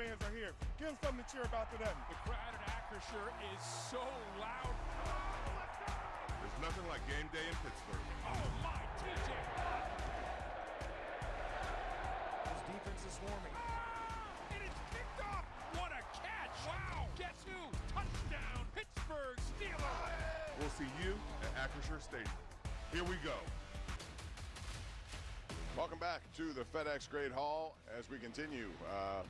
fans are here. Give them something to cheer about today. The crowd at Acrisure is so loud. There's nothing like game day in Pittsburgh. Oh, my TJ. This defense is swarming. And it's picked off. What a catch. Wow. Guess who? Touchdown, Pittsburgh Steelers. We'll see you at Acrisure Stadium. Here we go. Welcome back to the FedEx Great Hall as we continue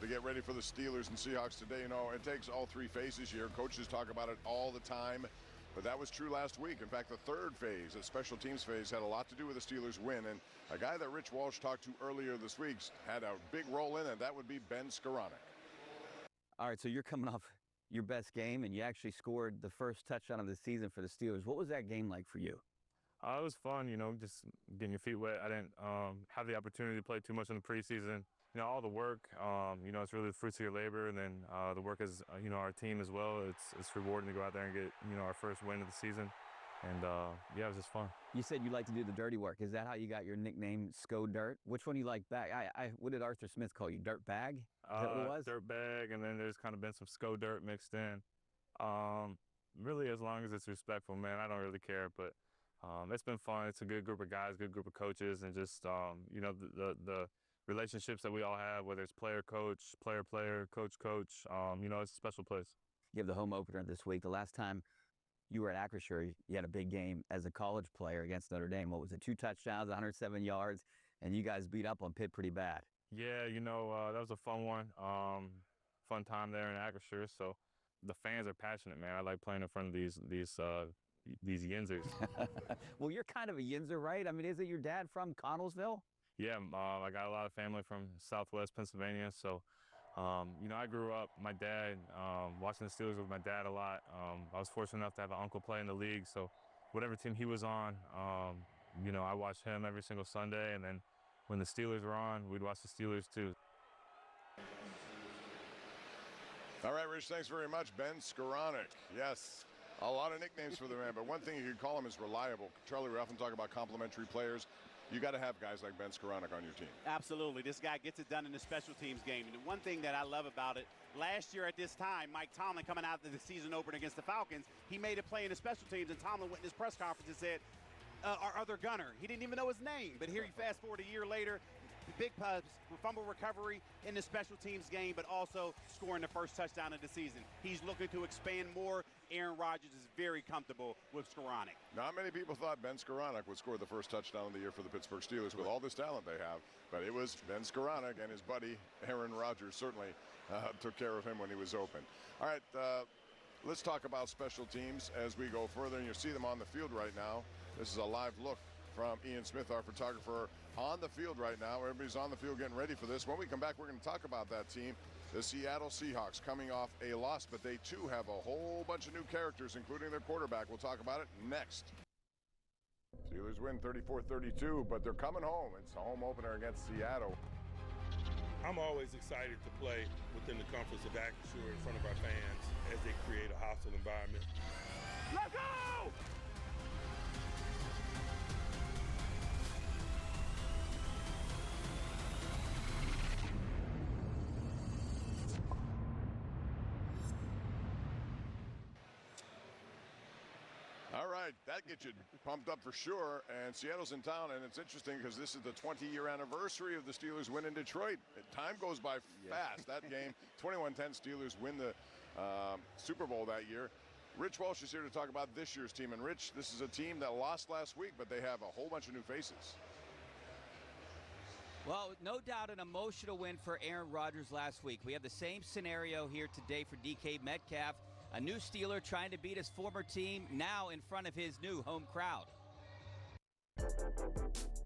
to get ready for the Steelers and Seahawks today. You know, it takes all three phases here. Coaches talk about it all the time, but that was true last week. In fact, the third phase, the special teams phase, had a lot to do with the Steelers' win. And a guy that Rich Walsh talked to earlier this week had a big role in it. That would be Ben Skowronek. All right, so you're coming off your best game, and you actually scored the first touchdown of the season for the Steelers. What was that game like for you? It was fun, you know, just getting your feet wet. I didn't have the opportunity to play too much in the preseason. You know, all the work, you know, it's really the fruits of your labor, and then the work as, you know, our team as well. It's rewarding to go out there and get, you know, our first win of the season. And, yeah, it was just fun. You said you like to do the dirty work. Is that how you got your nickname, Sko Dirt? Which one do you like back? What did Arthur Smith call you, Dirt Bag? Is that what it was? Dirt Bag, and then there's kind of been some Sko Dirt mixed in. Really, as long as it's respectful, man, I don't really care, but it's been fun. It's a good group of guys, good group of coaches, and just, you know, the relationships that we all have, whether it's player-coach, player-player, coach-coach, you know, it's a special place. You have the home opener this week. The last time you were at Acrisure, you had a big game as a college player against Notre Dame. What was it, 2 touchdowns, 107 yards, and you guys beat up on Pitt pretty bad. Yeah, you know, that was a fun one. Fun time there in Acrisure. So the fans are passionate, man. I like playing in front of these Yinzers. Well, you're kind of a Yinzer, right? I mean, isn't your dad from Connellsville? Yeah, I got a lot of family from Southwest Pennsylvania. So, you know, I grew up, my dad, watching the Steelers with my dad a lot. I was fortunate enough to have an uncle play in the league. So whatever team he was on, you know, I watched him every single Sunday. And then when the Steelers were on, we'd watch the Steelers too. All right, Rich, thanks very much. Ben Skowronek. Yes, a lot of nicknames for the man, but one thing you could call him is reliable. Charlie, we often talk about complimentary players. You got to have guys like Ben Skowronek on your team. Absolutely. This guy gets it done in the special teams game. And the one thing that I love about it, last year at this time, Mike Tomlin coming out of the season opener against the Falcons, he made a play in the special teams, and Tomlin went in his press conference and said, our other gunner. He didn't even know his name. But here you fast forward a year later, big fumble recovery in the special teams game, but also scoring the first touchdown of the season. He's looking to expand more. Aaron Rodgers is very comfortable with Skowronek. Not many people thought Ben Skowronek would score the first touchdown of the year for the Pittsburgh Steelers with all this talent they have, but it was Ben Skowronek, and his buddy Aaron Rodgers certainly took care of him when he was open. All right, let's talk about special teams as we go further, and you see them on the field right now. This is a live look from Ian Smith, our photographer, on the field right now. Everybody's on the field getting ready for this. When we come back, we're going to talk about that team, the Seattle Seahawks, coming off a loss, but they too have a whole bunch of new characters, including their quarterback. We'll talk about it next. Steelers win 34-32, but they're coming home. It's a home opener against Seattle. I'm always excited to play within the comforts of Acrisure in front of our fans as they create a hostile environment. Let's go! All right, that gets you pumped up for sure. And Seattle's in town, and it's interesting because this is the 20-year anniversary of the Steelers win in Detroit. Time goes by fast. That game, 21-10, Steelers win the Super Bowl that year. Rich Walsh is here to talk about this year's team. And Rich, this is a team that lost last week, but they have a whole bunch of new faces. Well, no doubt an emotional win for Aaron Rodgers last week. We have the same scenario here today for DK Metcalf. A new Steeler trying to beat his former team, now in front of his new home crowd.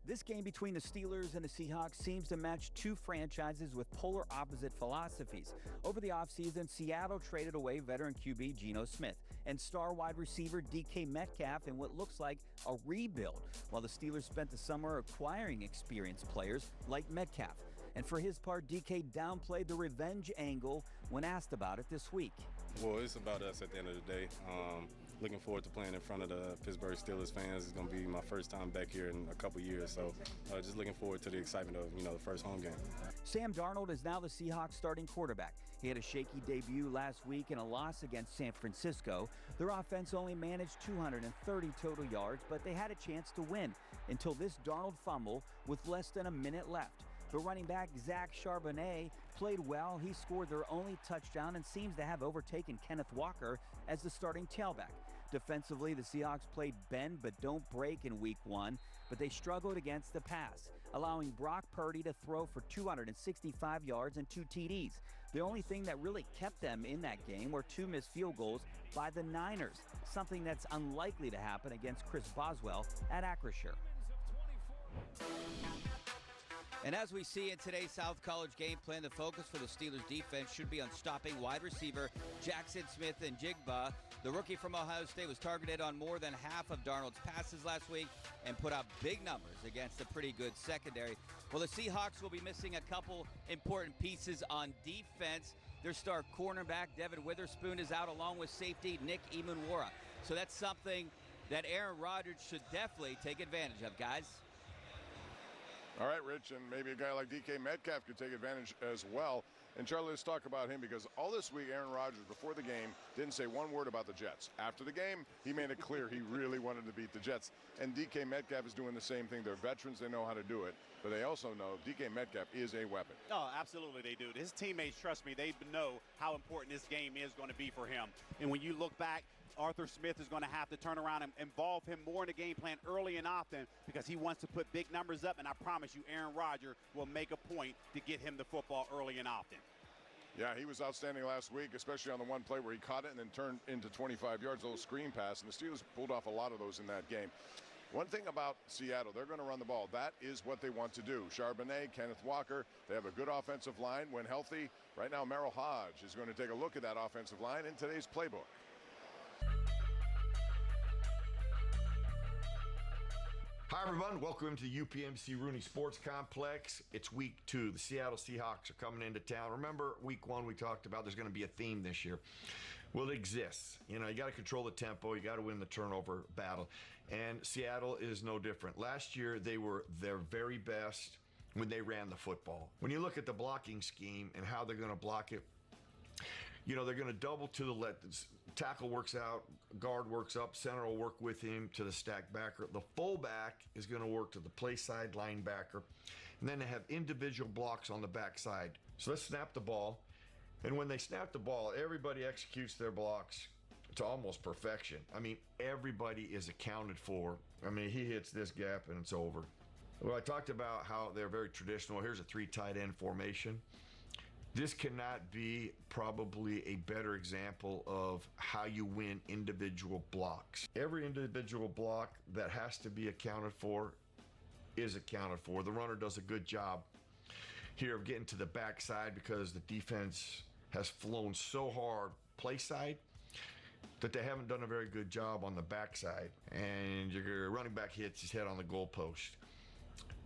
This game between the Steelers and the Seahawks seems to match two franchises with polar opposite philosophies. Over the offseason, Seattle traded away veteran QB Geno Smith and star wide receiver DK Metcalf in what looks like a rebuild, while the Steelers spent the summer acquiring experienced players like Metcalf. And for his part, DK downplayed the revenge angle when asked about it this week. Well, it's about us at the end of the day. looking forward to playing in front of the Pittsburgh Steelers fans. It's going to be my first time back here in a couple years, so just looking forward to the excitement of, the first home game. Sam Darnold is now the Seahawks starting quarterback. He had a shaky debut last week in a loss against San Francisco. Their offense only managed 230 total yards, but they had a chance to win until this Darnold fumble with less than a minute left. The running back, Zach Charbonnet, played well. He scored their only touchdown and seems to have overtaken Kenneth Walker as the starting tailback. Defensively, the Seahawks played bend but don't break in week 1, but they struggled against the pass, allowing Brock Purdy to throw for 265 yards and 2 TDs. The only thing that really kept them in that game were 2 missed field goals by the Niners, something that's unlikely to happen against Chris Boswell at Acrisure. And as we see in today's South College game plan, the focus for the Steelers defense should be on stopping wide receiver Jackson Smith and Jigba. The rookie from Ohio State was targeted on more than half of Darnold's passes last week and put up big numbers against a pretty good secondary. Well, the Seahawks will be missing a couple important pieces on defense. Their star cornerback, Devin Witherspoon, is out along with safety Nick Emanwara. So that's something that Aaron Rodgers should definitely take advantage of, guys. All right, Rich, and maybe a guy like DK Metcalf could take advantage as well. And Charlie, let's talk about him, because all this week Aaron Rodgers, before the game, didn't say one word about the Jets. After the game, he made it clear he really wanted to beat the Jets. And DK Metcalf is doing the same thing. They're veterans. They know how to do it. But they also know DK Metcalf is a weapon. Oh, absolutely they do. His teammates, trust me, they know how important this game is going to be for him. And when you look back, Arthur Smith is going to have to turn around and involve him more in the game plan early and often, because he wants to put big numbers up, and I promise you Aaron Rodgers will make a point to get him the football early and often. Yeah, he was outstanding last week, especially on the one play where he caught it and then turned into 25 yards, a little screen pass, and the Steelers pulled off a lot of those in that game. One thing about Seattle, they're going to run the ball. That is what they want to do. Charbonnet, Kenneth Walker, they have a good offensive line when healthy. Right now, Merrill Hodge is going to take a look at that offensive line in today's playbook. Hi, everyone. Welcome to the UPMC Rooney Sports Complex. It's week 2. The Seattle Seahawks are coming into town. Remember, week 1 we talked about there's going to be a theme this year. Well, it exists. You got to control the tempo. You got to win the turnover battle. And Seattle is no different. Last year, they were their very best when they ran the football. When you look at the blocking scheme and how they're going to block it, they're going to double to the left. Tackle works out, guard works up, center will work with him to the stack backer. The fullback is going to work to the play side linebacker. And then they have individual blocks on the backside. So let's snap the ball. And when they snap the ball, everybody executes their blocks to almost perfection. I mean, everybody is accounted for. I mean, he hits this gap and it's over. Well, I talked about how they're very traditional. Here's a 3 tight end formation. This cannot be probably a better example of how you win individual blocks. Every individual block that has to be accounted for is accounted for. The runner does a good job here of getting to the backside because the defense has flown so hard play side that they haven't done a very good job on the backside. And your running back hits his head on the goalpost.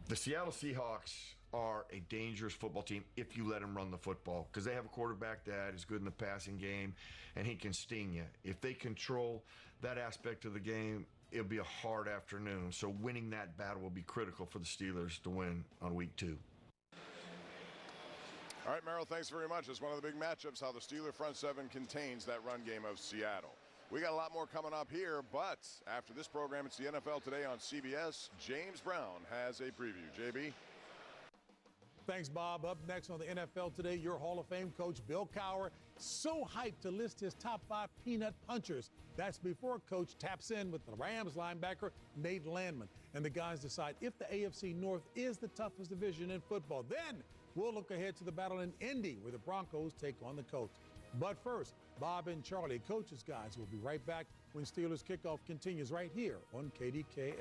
The Seattle Seahawks are a dangerous football team if you let them run the football, because they have a quarterback that is good in the passing game and he can sting you. If they control that aspect of the game, it'll be a hard afternoon. So winning that battle will be critical for the Steelers to win on week 2. All right, Merrill, thanks very much. It's one of the big matchups, how the Steeler front 7 contains that run game of Seattle. We got a lot more coming up here, but after this program, it's the NFL Today on CBS. James Brown has a preview. JB? Thanks, Bob. Up next on the NFL Today, your Hall of Fame coach, Bill Cowher, so hyped to list his top 5 peanut punchers. That's before Coach taps in with the Rams linebacker, Nate Landman. And the guys decide if the AFC North is the toughest division in football. Then we'll look ahead to the battle in Indy, where the Broncos take on the Colts. But first, Bob and Charlie, Coach's Guys, will be right back when Steelers Kickoff continues right here on KDKA.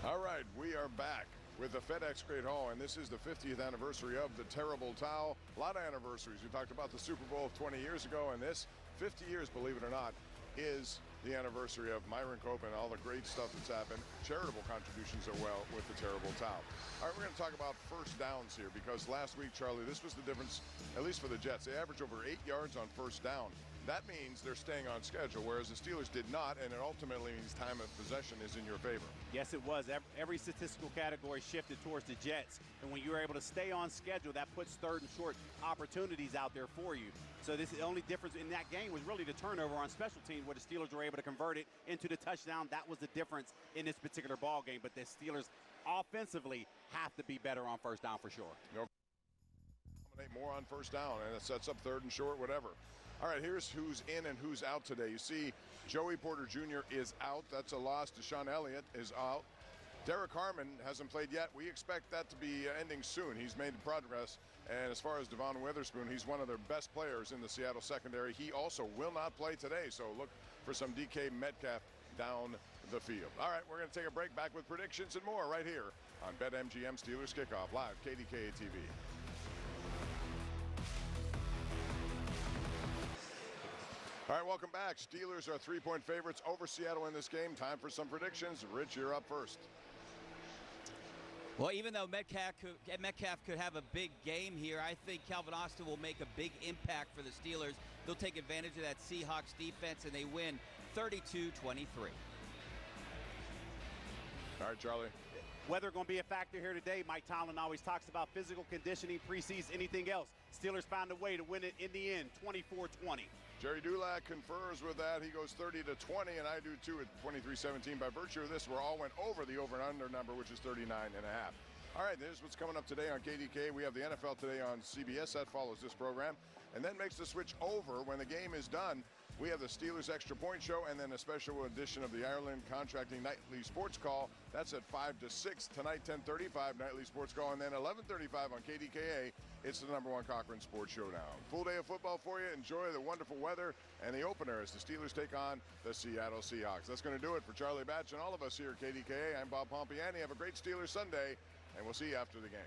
All right, we are back with the FedEx Great Hall, and this is the 50th anniversary of the Terrible Towel. A lot of anniversaries. We talked about the Super Bowl 20 years ago, and this 50 years, believe it or not, is the anniversary of Myron Cope and all the great stuff that's happened. Charitable contributions as well with the Terrible Towel. All right, we're going to talk about first downs here, because last week, Charlie, this was the difference, at least for the Jets. They averaged over 8 yards on first down. that means they're staying on schedule, whereas the Steelers did not, and it ultimately means time of possession is in your favor. Yes, it was. Every statistical category shifted towards the Jets, and when you were able to stay on schedule, that puts third and short opportunities out there for you. So the only difference in that game was really the turnover on special teams, where the Steelers were able to convert it into the touchdown. That was the difference in this particular ball game. But the Steelers offensively have to be better on first down for sure. Dominate more on first down, and it sets up third and short, whatever. All right, here's who's in and who's out today. You see Joey Porter Jr. is out. That's a loss. Deshaun Elliott is out. Derek Harmon hasn't played yet. We expect that to be ending soon. He's made progress. And as far as Devon Witherspoon, he's one of their best players in the Seattle secondary. He also will not play today, so look for some DK Metcalf down the field. All right, we're going to take a break. Back with predictions and more right here on BetMGM Steelers Kickoff, live KDKA TV. All right, welcome back. Steelers are 3-point favorites over Seattle in this game. Time for some predictions. Rich, you're up first. Well, even though Metcalf could have a big game here, I think Calvin Austin will make a big impact for the Steelers. They'll take advantage of that Seahawks defense, and they win 32-23. All right, Charlie. Weather going to be a factor here today. Mike Tomlin always talks about physical conditioning, preseason, anything else. Steelers found a way to win it in the end, 24-20. Jerry Dulac confers with that. He goes 30-20, and I do too at 23-17. By virtue of this, we all went over the over and under number, which is 39.5. All right, this is what's coming up today on KDKA. We have the NFL today on CBS. That follows this program, and then makes the switch over when the game is done. We have the Steelers Extra Point Show, and then a special edition of the Ireland Contracting Nightly Sports Call. That's at 5 to 6 tonight, 10:35 Nightly Sports Call, and then 11:35 on KDKA. It's the #1 Cochran Sports Showdown. Full day of football for you. Enjoy the wonderful weather and the opener as the Steelers take on the Seattle Seahawks. That's going to do it for Charlie Batch and all of us here at KDKA. I'm Bob Pompeani. Have a great Steelers Sunday, and we'll see you after the game.